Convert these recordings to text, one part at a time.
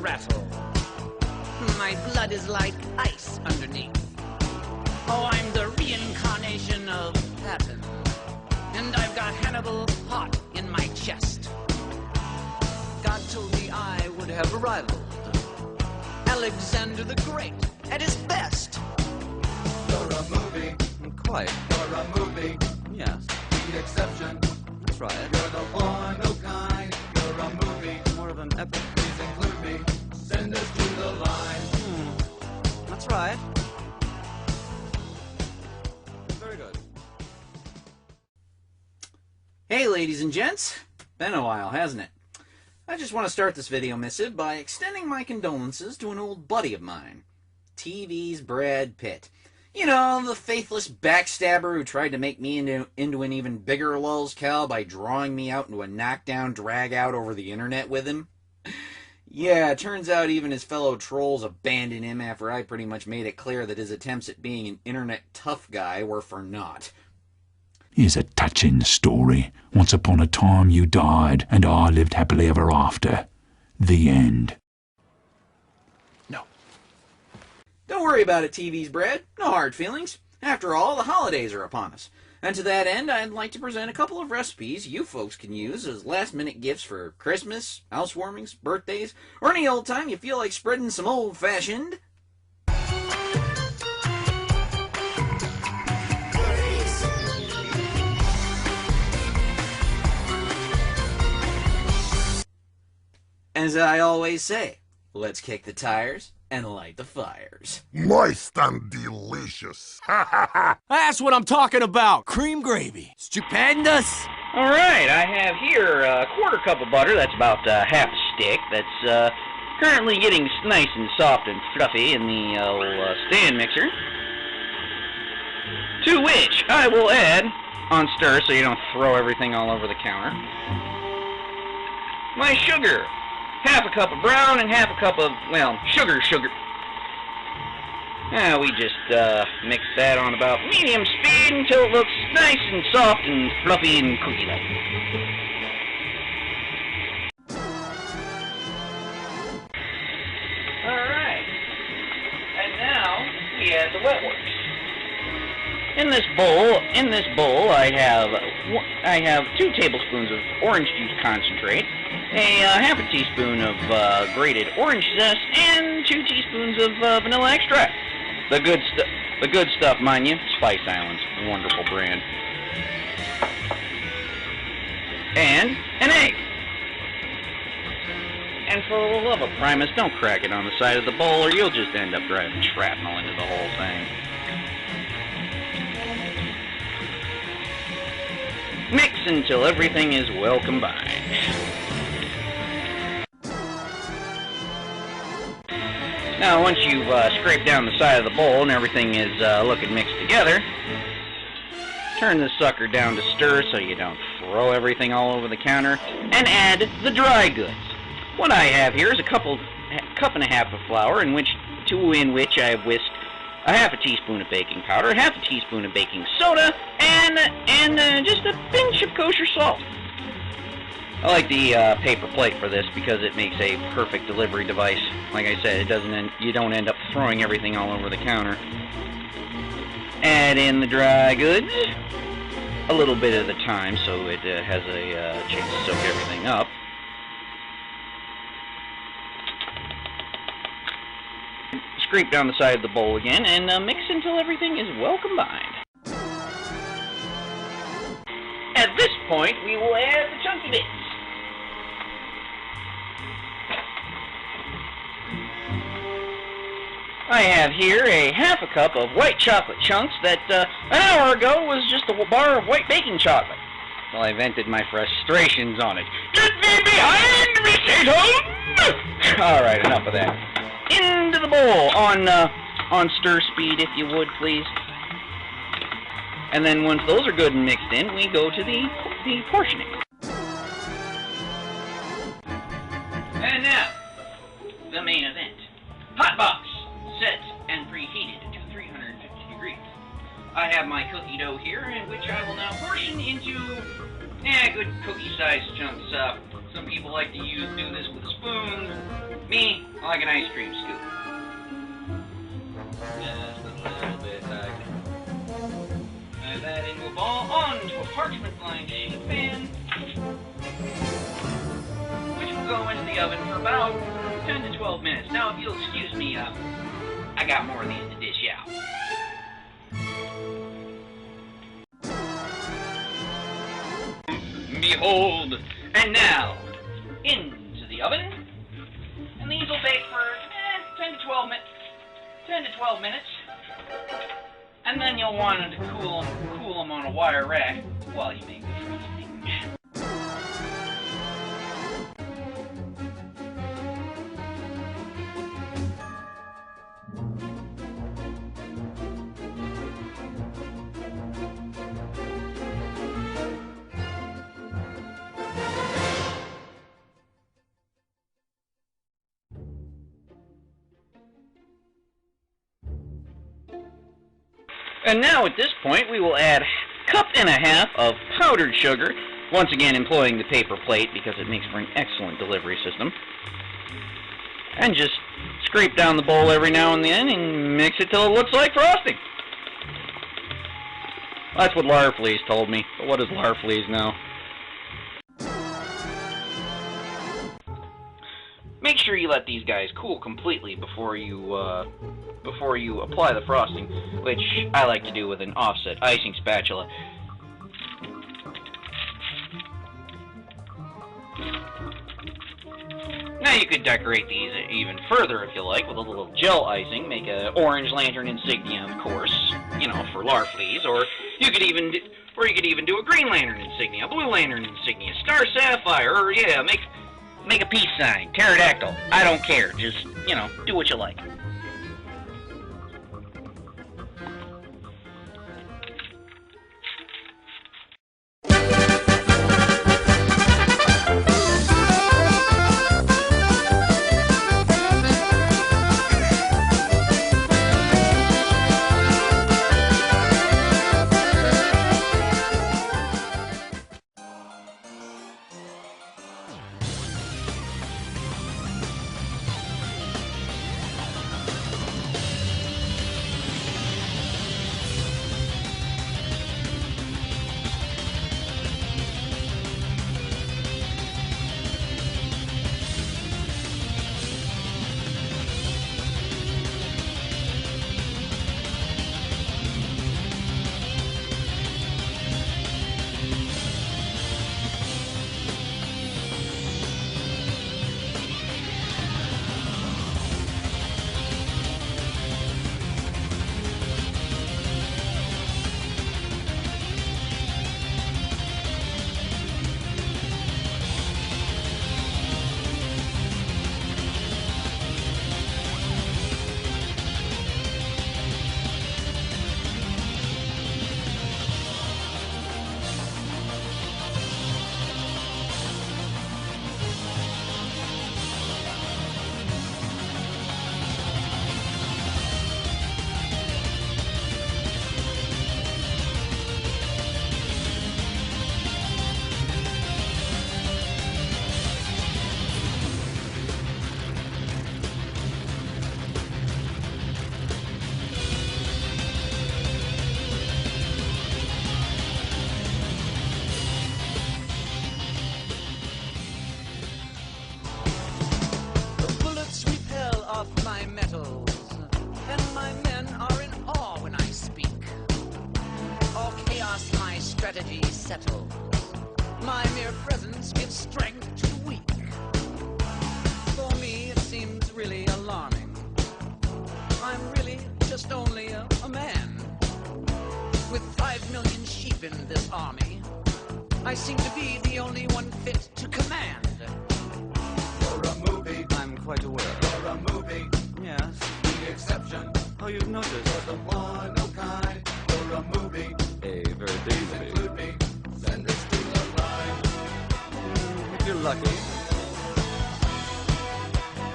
rattle. My blood is like ice underneath. Oh, I'm the reincarnation of Patton. And I've got Hannibal hot in my chest. God told me I would have rivaled Alexander the Great at his best. You're a movie. Quite. You're a movie. Yes. The exception. That's right. You're the one of kind. You're a movie. More of an epic. Please include me. Send us to the line. That's right. Very good. Hey, ladies and gents. Been a while, hasn't it? I just want to start this video missive by extending my condolences to an old buddy of mine. TV's Brad Pitt. You know, the faithless backstabber who tried to make me into an even bigger lulzcow by drawing me out into a knockdown drag-out over the internet with him. Yeah, it turns out even his fellow trolls abandoned him after I pretty much made it clear that his attempts at being an internet tough guy were for naught. Here's a touching story. Once upon a time you died, and I lived happily ever after. The end. No. Don't worry about it, TV's Brad. No hard feelings. After all, the holidays are upon us. And to that end, I'd like to present a couple of recipes you folks can use as last-minute gifts for Christmas, housewarmings, birthdays, or any old time you feel like spreading some old-fashioned... As I always say, let's kick the tires and light the fires. Moist and delicious. That's what I'm talking about. Cream gravy. Stupendous. All right, I have here a quarter cup of butter. That's about half a stick. That's currently getting nice and soft and fluffy in the stand mixer. To which I will add, on stir so you don't throw everything all over the counter, my sugar. Half a cup of brown and half a cup of, well, sugar. We just mix that on about medium speed until it looks nice and soft and fluffy and cookie-like. Alright. And now we add the wet works. In this bowl, I have 2 tablespoons of orange juice concentrate, half a teaspoon of grated orange zest, and 2 teaspoons of vanilla extract. The good stuff, mind you. Spice Island's wonderful brand. And an egg. And for the love of Primus, don't crack it on the side of the bowl, or you'll just end up driving shrapnel into the whole thing. Mix until everything is well combined. Now, once you've scraped down the side of the bowl and everything is looking mixed together, turn this sucker down to stir so you don't throw everything all over the counter, and add the dry goods. What I have here is a cup and a half of flour, in which I have whisked a half a teaspoon of baking powder, half a teaspoon of baking soda, and just a pinch of kosher salt. I like the paper plate for this because it makes a perfect delivery device. Like I said, you don't end up throwing everything all over the counter. Add in the dry goods, a little bit at a time so it has a chance to soak everything up. Scrape down the side of the bowl again and mix until everything is well combined. At this point, we will add the chunky bits. I have here a half a cup of white chocolate chunks that an hour ago was just a bar of white baking chocolate. Well, I vented my frustrations on it. Get thee behind me, Satan! Alright, enough of that. Into the bowl on stir speed, if you would, please. And then once those are good and mixed in, we go to the portioning. And now, the main event. Hot box, set and preheated to 350 degrees. I have my cookie dough here, in which I will now portion into good cookie-sized chunks. Some people like to do this with spoons. Me, I like an ice cream scoop. Just a little bit like add that into a ball onto a parchment-lined sheet pan, which will go into the oven for about 10 to 12 minutes. Now, if you'll excuse me, I got more of these to dish out. Behold, and now, into the oven, and these will bake for 10 to 12 minutes, and then you'll want them to cool them on a wire rack while you make the frosting. And now at this point we will add 1.5 cups of powdered sugar, once again employing the paper plate because it makes for an excellent delivery system. And just scrape down the bowl every now and then and mix it till it looks like frosting. That's what Larfleeze told me, but what does Larfleeze know? Make sure you let these guys cool completely before you apply the frosting, which I like to do with an offset icing spatula. Now you could decorate these even further if you like with a little gel icing. Make an orange lantern insignia, of course, you know, for Larfleeze, or you could even do a green lantern insignia, a blue lantern insignia, star sapphire, or yeah, make a peace sign, pterodactyl. I don't care. Just, you know, do what you like. Strategy settles. My mere presence gives strength to the weak. For me, it seems really alarming. I'm really just only a man. With 5 million sheep in this army, I seem to be the only one fit to command. You're a movie. I'm quite aware. You're a movie. Yes. The exception. Oh, you've noticed. You're the one of kind. You're a movie. A very big movie. Include me. Send us to the line. If you're lucky.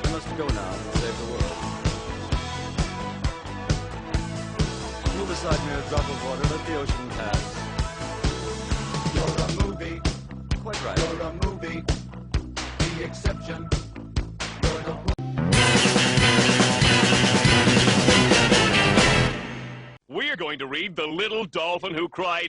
We must go now and save the world. Move aside near a drop of water, let the ocean pass. You're a movie. Quite right. You're a movie. the exception. You're the We're going to read The Little Dolphin Who Cried.